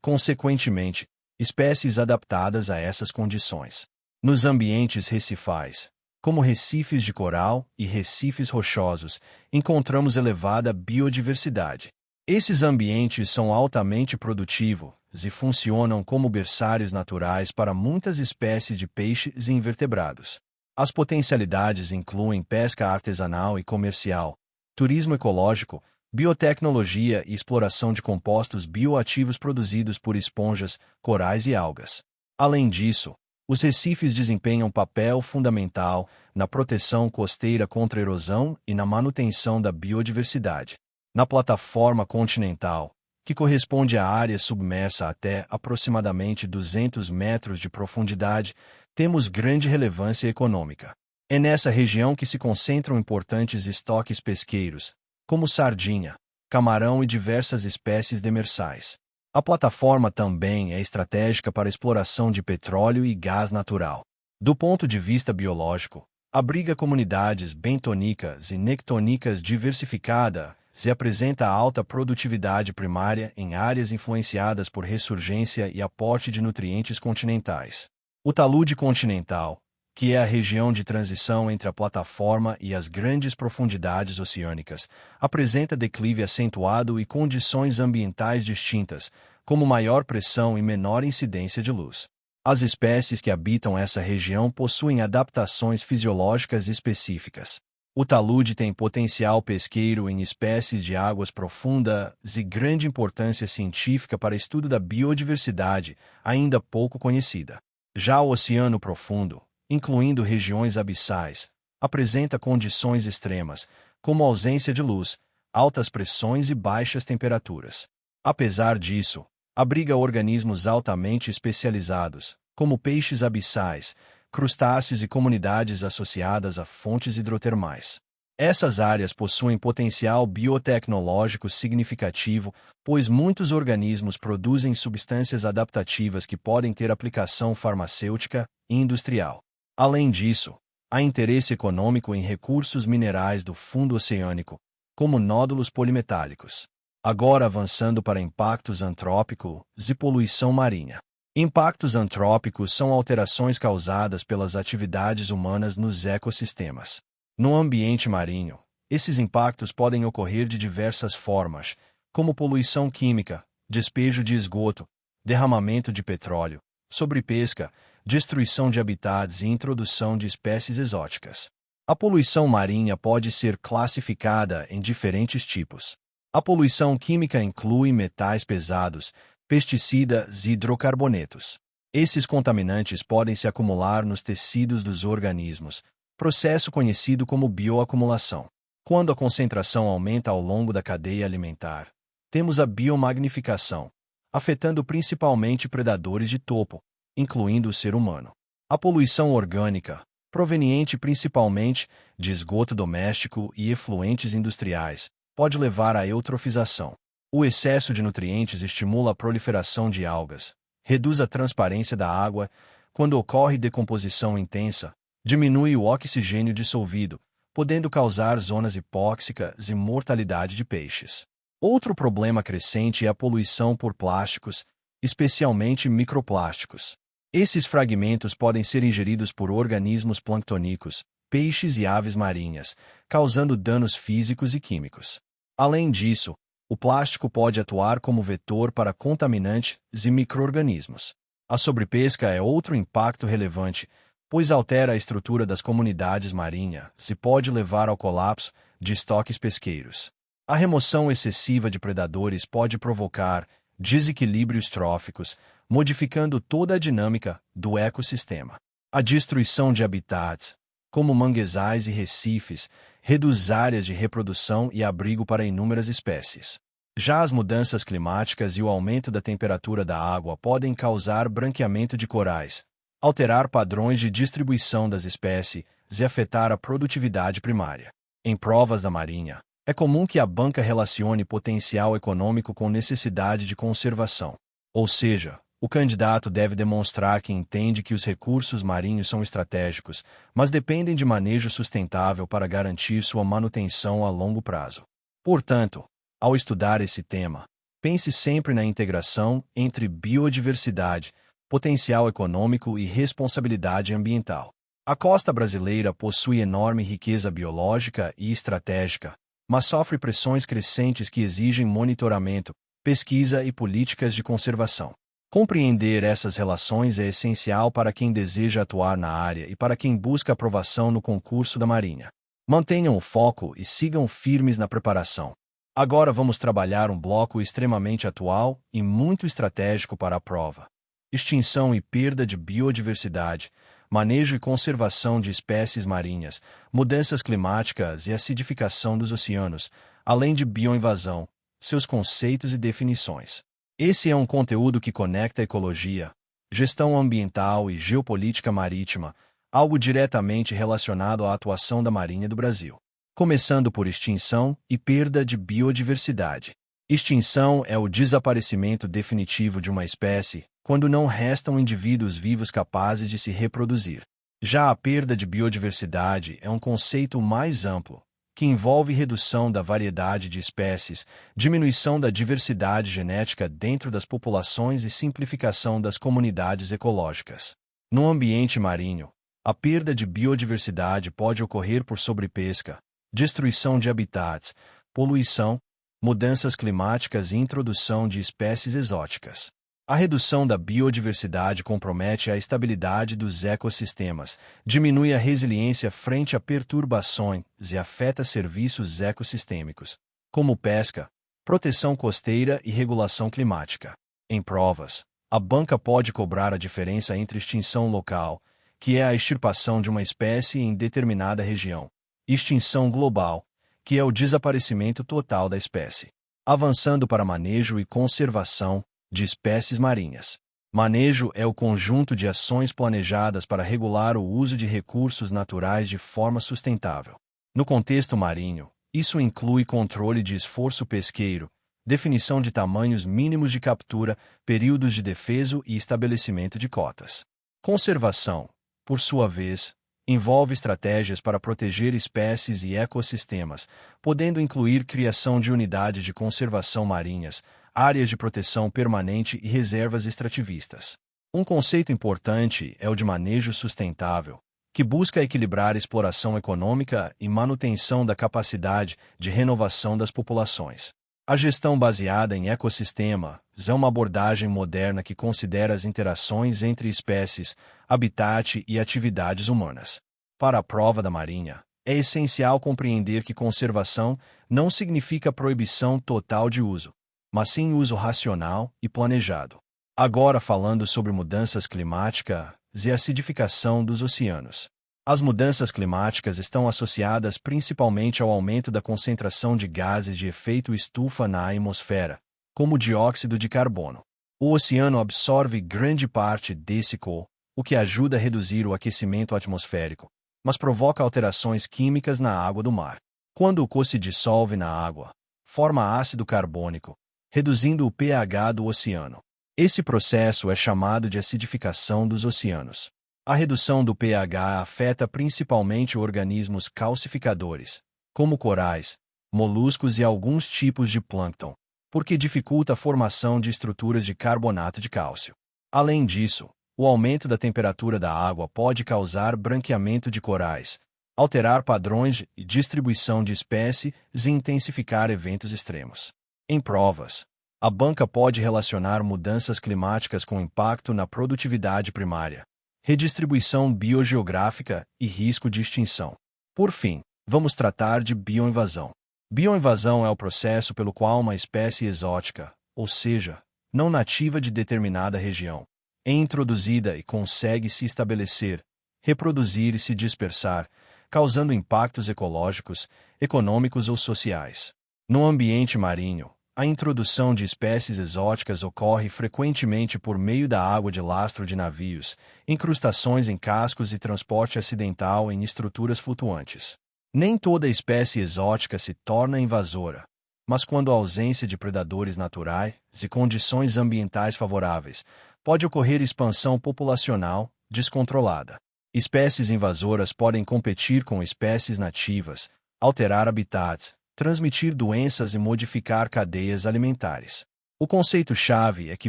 consequentemente, espécies adaptadas a essas condições. Nos ambientes recifais, como recifes de coral e recifes rochosos, encontramos elevada biodiversidade. Esses ambientes são altamente produtivos e funcionam como berçários naturais para muitas espécies de peixes e invertebrados. As potencialidades incluem pesca artesanal e comercial, turismo ecológico, biotecnologia e exploração de compostos bioativos produzidos por esponjas, corais e algas. Além disso, os recifes desempenham papel fundamental na proteção costeira contra a erosão e na manutenção da biodiversidade. Na plataforma continental, que corresponde à área submersa até aproximadamente 200 metros de profundidade, temos grande relevância econômica. É nessa região que se concentram importantes estoques pesqueiros, como sardinha, camarão e diversas espécies demersais. A plataforma também é estratégica para a exploração de petróleo e gás natural. Do ponto de vista biológico, abriga comunidades bentônicas e nectônicas diversificadas e apresenta alta produtividade primária em áreas influenciadas por ressurgência e aporte de nutrientes continentais. O talude continental, que é a região de transição entre a plataforma e as grandes profundidades oceânicas, apresenta declive acentuado e condições ambientais distintas, como maior pressão e menor incidência de luz. As espécies que habitam essa região possuem adaptações fisiológicas específicas. O talude tem potencial pesqueiro em espécies de águas profundas e grande importância científica para estudo da biodiversidade, ainda pouco conhecida. Já o Oceano Profundo, incluindo regiões abissais, apresenta condições extremas, como ausência de luz, altas pressões e baixas temperaturas. Apesar disso, abriga organismos altamente especializados, como peixes abissais, crustáceos e comunidades associadas a fontes hidrotermais. Essas áreas possuem potencial biotecnológico significativo, pois muitos organismos produzem substâncias adaptativas que podem ter aplicação farmacêutica e industrial. Além disso, há interesse econômico em recursos minerais do fundo oceânico, como nódulos polimetálicos. Agora avançando para impactos antrópicos e poluição marinha. Impactos antrópicos são alterações causadas pelas atividades humanas nos ecossistemas. No ambiente marinho, esses impactos podem ocorrer de diversas formas, como poluição química, despejo de esgoto, derramamento de petróleo, sobrepesca, destruição de habitats e introdução de espécies exóticas. A poluição marinha pode ser classificada em diferentes tipos. A poluição química inclui metais pesados, pesticidas e hidrocarbonetos. Esses contaminantes podem se acumular nos tecidos dos organismos, processo conhecido como bioacumulação. Quando a concentração aumenta ao longo da cadeia alimentar, temos a biomagnificação, afetando principalmente predadores de topo, incluindo o ser humano. A poluição orgânica, proveniente principalmente de esgoto doméstico e efluentes industriais, pode levar à eutrofização. O excesso de nutrientes estimula a proliferação de algas, reduz a transparência da água, quando ocorre decomposição intensa, diminui o oxigênio dissolvido, podendo causar zonas hipóxicas e mortalidade de peixes. Outro problema crescente é a poluição por plásticos, especialmente microplásticos. Esses fragmentos podem ser ingeridos por organismos planctônicos, peixes e aves marinhas, causando danos físicos e químicos. Além disso, o plástico pode atuar como vetor para contaminantes e micro-organismos. A sobrepesca é outro impacto relevante, pois altera a estrutura das comunidades marinhas e pode levar ao colapso de estoques pesqueiros. A remoção excessiva de predadores pode provocar desequilíbrios tróficos, modificando toda a dinâmica do ecossistema. A destruição de habitats, como manguezais e recifes, reduz áreas de reprodução e abrigo para inúmeras espécies. Já as mudanças climáticas e o aumento da temperatura da água podem causar branqueamento de corais, alterar padrões de distribuição das espécies e afetar a produtividade primária. Em provas da Marinha, É comum que a banca relacione potencial econômico com necessidade de conservação. Ou seja, o candidato deve demonstrar que entende que os recursos marinhos são estratégicos, mas dependem de manejo sustentável para garantir sua manutenção a longo prazo. Portanto, ao estudar esse tema, pense sempre na integração entre biodiversidade, potencial econômico e responsabilidade ambiental. A costa brasileira possui enorme riqueza biológica e estratégica, mas sofre pressões crescentes que exigem monitoramento, pesquisa e políticas de conservação. Compreender essas relações é essencial para quem deseja atuar na área e para quem busca aprovação no concurso da Marinha. Mantenham o foco e sigam firmes na preparação. Agora vamos trabalhar um bloco extremamente atual e muito estratégico para a prova: extinção e perda de biodiversidade, manejo e conservação de espécies marinhas, mudanças climáticas e acidificação dos oceanos, além de bioinvasão, seus conceitos e definições. Esse é um conteúdo que conecta ecologia, gestão ambiental e geopolítica marítima, algo diretamente relacionado à atuação da Marinha do Brasil. Começando por extinção e perda de biodiversidade. Extinção é o desaparecimento definitivo de uma espécie, quando não restam indivíduos vivos capazes de se reproduzir. Já a perda de biodiversidade é um conceito mais amplo, que envolve redução da variedade de espécies, diminuição da diversidade genética dentro das populações e simplificação das comunidades ecológicas. No ambiente marinho, a perda de biodiversidade pode ocorrer por sobrepesca, destruição de habitats, poluição, mudanças climáticas e introdução de espécies exóticas. A redução da biodiversidade compromete a estabilidade dos ecossistemas, diminui a resiliência frente a perturbações e afeta serviços ecossistêmicos, como pesca, proteção costeira e regulação climática. Em provas, a banca pode cobrar a diferença entre extinção local, que é a extirpação de uma espécie em determinada região, e extinção global, que é o desaparecimento total da espécie. Avançando para manejo e conservação de espécies marinhas. Manejo é o conjunto de ações planejadas para regular o uso de recursos naturais de forma sustentável. No contexto marinho, isso inclui controle de esforço pesqueiro, definição de tamanhos mínimos de captura, períodos de defeso e estabelecimento de cotas. Conservação, por sua vez, envolve estratégias para proteger espécies e ecossistemas, podendo incluir criação de unidades de conservação marinhas, áreas de proteção permanente e reservas extrativistas. Um conceito importante é o de manejo sustentável, que busca equilibrar exploração econômica e manutenção da capacidade de renovação das populações. A gestão baseada em ecossistemas é uma abordagem moderna que considera as interações entre espécies, habitat e atividades humanas. Para a prova da Marinha, é essencial compreender que conservação não significa proibição total de uso, mas sim uso racional e planejado. Agora falando sobre mudanças climáticas e acidificação dos oceanos. As mudanças climáticas estão associadas principalmente ao aumento da concentração de gases de efeito estufa na atmosfera, como o dióxido de carbono. O oceano absorve grande parte desse CO, o que ajuda a reduzir o aquecimento atmosférico, mas provoca alterações químicas na água do mar. Quando o CO se dissolve na água, forma ácido carbônico, reduzindo o pH do oceano. Esse processo é chamado de acidificação dos oceanos. A redução do pH afeta principalmente organismos calcificadores, como corais, moluscos e alguns tipos de plâncton, porque dificulta a formação de estruturas de carbonato de cálcio. Além disso, o aumento da temperatura da água pode causar branqueamento de corais, alterar padrões de distribuição de espécies e intensificar eventos extremos. Em provas, a banca pode relacionar mudanças climáticas com impacto na produtividade primária, redistribuição biogeográfica e risco de extinção. Por fim, vamos tratar de bioinvasão. Bioinvasão é o processo pelo qual uma espécie exótica, ou seja, não nativa de determinada região, é introduzida e consegue se estabelecer, reproduzir e se dispersar, causando impactos ecológicos, econômicos ou sociais. No ambiente marinho, a introdução de espécies exóticas ocorre frequentemente por meio da água de lastro de navios, incrustações em cascos e transporte acidental em estruturas flutuantes. Nem toda espécie exótica se torna invasora, mas quando a ausência de predadores naturais e condições ambientais favoráveis, pode ocorrer expansão populacional descontrolada. Espécies invasoras podem competir com espécies nativas, alterar habitats, transmitir doenças e modificar cadeias alimentares. O conceito-chave é que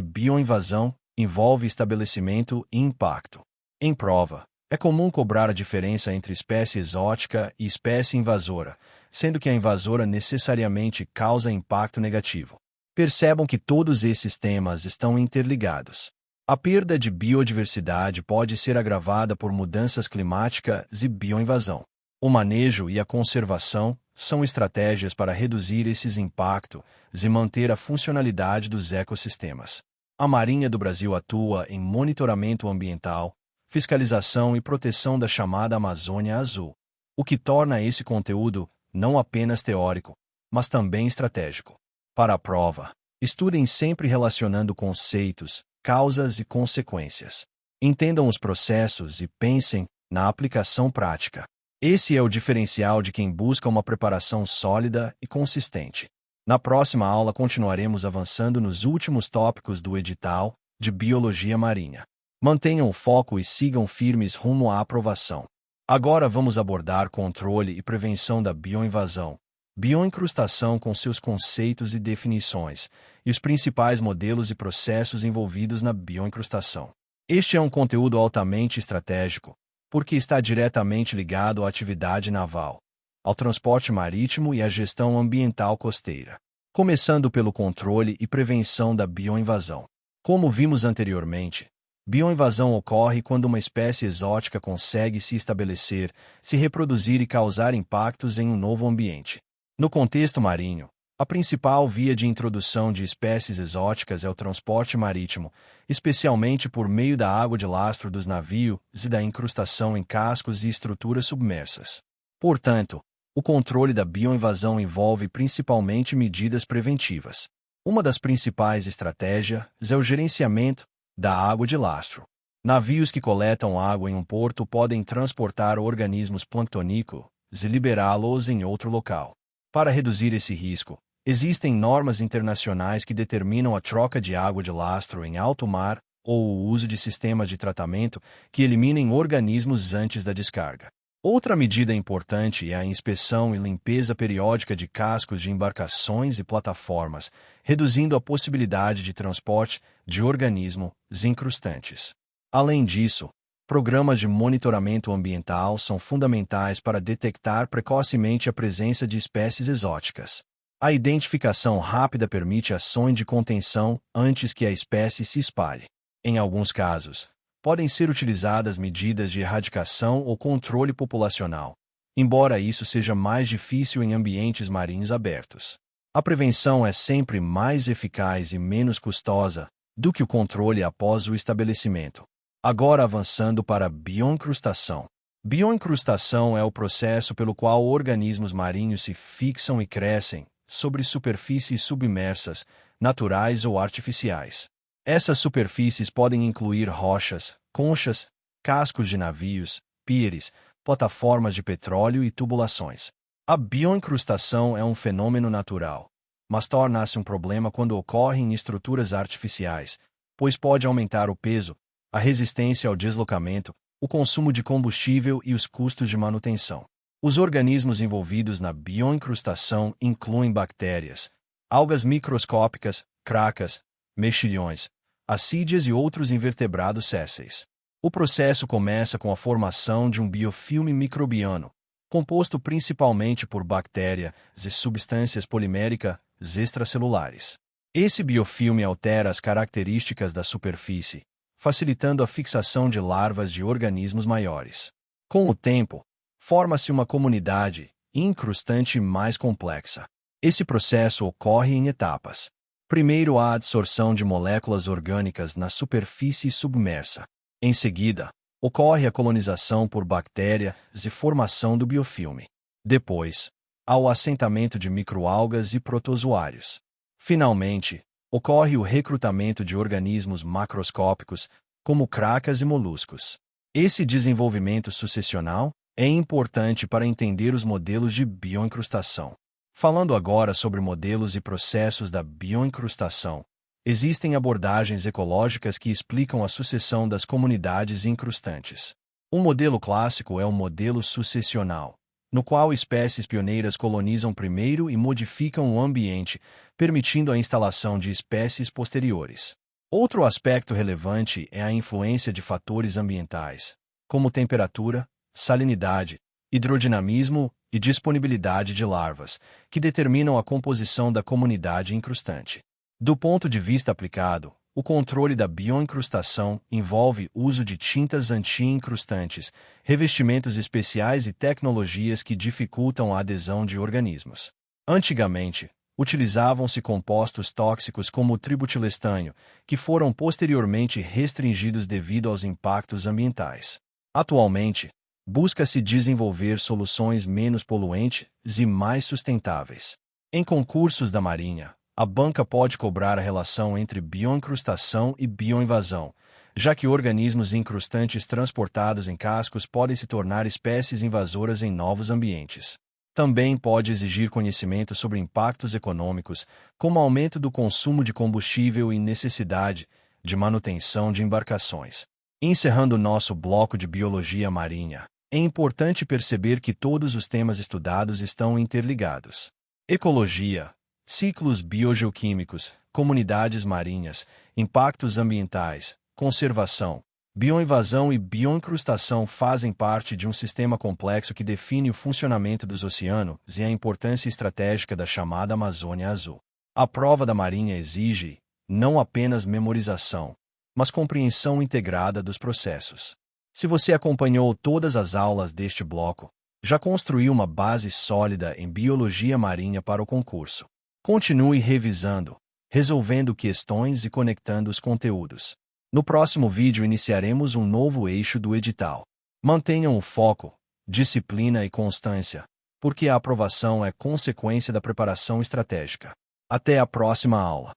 bioinvasão envolve estabelecimento e impacto. Em prova, é comum cobrar a diferença entre espécie exótica e espécie invasora, sendo que a invasora necessariamente causa impacto negativo. Percebam que todos esses temas estão interligados. A perda de biodiversidade pode ser agravada por mudanças climáticas e bioinvasão. O manejo e a conservação são estratégias para reduzir esses impactos e manter a funcionalidade dos ecossistemas. A Marinha do Brasil atua em monitoramento ambiental, fiscalização e proteção da chamada Amazônia Azul, o que torna esse conteúdo não apenas teórico, mas também estratégico. Para a prova, estudem sempre relacionando conceitos, causas e consequências. Entendam os processos e pensem na aplicação prática. Esse é o diferencial de quem busca uma preparação sólida e consistente. Na próxima aula continuaremos avançando nos últimos tópicos do edital de Biologia Marinha. Mantenham o foco e sigam firmes rumo à aprovação. Agora vamos abordar controle e prevenção da bioinvasão, bioincrustação com seus conceitos e definições, e os principais modelos e processos envolvidos na bioincrustação. Este é um conteúdo altamente estratégico, porque está diretamente ligado à atividade naval, ao transporte marítimo e à gestão ambiental costeira. Começando pelo controle e prevenção da bioinvasão. Como vimos anteriormente, bioinvasão ocorre quando uma espécie exótica consegue se estabelecer, se reproduzir e causar impactos em um novo ambiente. No contexto marinho, a principal via de introdução de espécies exóticas é o transporte marítimo, especialmente por meio da água de lastro dos navios e da incrustação em cascos e estruturas submersas. Portanto, o controle da bioinvasão envolve principalmente medidas preventivas. Uma das principais estratégias é o gerenciamento da água de lastro. Navios que coletam água em um porto podem transportar organismos planctônicos e liberá-los em outro local. Para reduzir esse risco, existem normas internacionais que determinam a troca de água de lastro em alto mar ou o uso de sistemas de tratamento que eliminem organismos antes da descarga. Outra medida importante é a inspeção e limpeza periódica de cascos de embarcações e plataformas, reduzindo a possibilidade de transporte de organismos incrustantes. Além disso, programas de monitoramento ambiental são fundamentais para detectar precocemente a presença de espécies exóticas. A identificação rápida permite ações de contenção antes que a espécie se espalhe. Em alguns casos, podem ser utilizadas medidas de erradicação ou controle populacional, embora isso seja mais difícil em ambientes marinhos abertos. A prevenção é sempre mais eficaz e menos custosa do que o controle após o estabelecimento. Agora avançando para a bioincrustação. Bioincrustação é o processo pelo qual organismos marinhos se fixam e crescem sobre superfícies submersas, naturais ou artificiais. Essas superfícies podem incluir rochas, conchas, cascos de navios, pires, plataformas de petróleo e tubulações. A bioincrustação é um fenômeno natural, mas torna-se um problema quando ocorre em estruturas artificiais, pois pode aumentar o peso, a resistência ao deslocamento, o consumo de combustível e os custos de manutenção. Os organismos envolvidos na bioincrustação incluem bactérias, algas microscópicas, cracas, mexilhões, assídeas e outros invertebrados sésseis. O processo começa com a formação de um biofilme microbiano, composto principalmente por bactérias e substâncias poliméricas extracelulares. Esse biofilme altera as características da superfície, facilitando a fixação de larvas de organismos maiores. Com o tempo, forma-se uma comunidade incrustante mais complexa. Esse processo ocorre em etapas. Primeiro, a adsorção de moléculas orgânicas na superfície submersa. Em seguida, ocorre a colonização por bactérias e formação do biofilme. Depois, há o assentamento de microalgas e protozoários. Finalmente, ocorre o recrutamento de organismos macroscópicos, como cracas e moluscos. Esse desenvolvimento sucessional é importante para entender os modelos de bioincrustação. Falando agora sobre modelos e processos da bioincrustação, existem abordagens ecológicas que explicam a sucessão das comunidades incrustantes. Um modelo clássico é o modelo sucessional, no qual espécies pioneiras colonizam primeiro e modificam o ambiente, permitindo a instalação de espécies posteriores. Outro aspecto relevante é a influência de fatores ambientais, como temperatura, salinidade, hidrodinamismo e disponibilidade de larvas, que determinam a composição da comunidade incrustante. Do ponto de vista aplicado, o controle da bioincrustação envolve uso de tintas anti-incrustantes, revestimentos especiais e tecnologias que dificultam a adesão de organismos. Antigamente, utilizavam-se compostos tóxicos como o tributilestânio, que foram posteriormente restringidos devido aos impactos ambientais. Atualmente, busca-se desenvolver soluções menos poluentes e mais sustentáveis. Em concursos da Marinha, a banca pode cobrar a relação entre bioincrustação e bioinvasão, já que organismos incrustantes transportados em cascos podem se tornar espécies invasoras em novos ambientes. Também pode exigir conhecimento sobre impactos econômicos, como aumento do consumo de combustível e necessidade de manutenção de embarcações. Encerrando nosso bloco de biologia marinha, é importante perceber que todos os temas estudados estão interligados. Ecologia, ciclos biogeoquímicos, comunidades marinhas, impactos ambientais, conservação, bioinvasão e bioincrustação fazem parte de um sistema complexo que define o funcionamento dos oceanos e a importância estratégica da chamada Amazônia Azul. A prova da Marinha exige, não apenas memorização, mas compreensão integrada dos processos. Se você acompanhou todas as aulas deste bloco, já construiu uma base sólida em biologia marinha para o concurso. Continue revisando, resolvendo questões e conectando os conteúdos. No próximo vídeo iniciaremos um novo eixo do edital. Mantenham o foco, disciplina e constância, porque a aprovação é consequência da preparação estratégica. Até a próxima aula.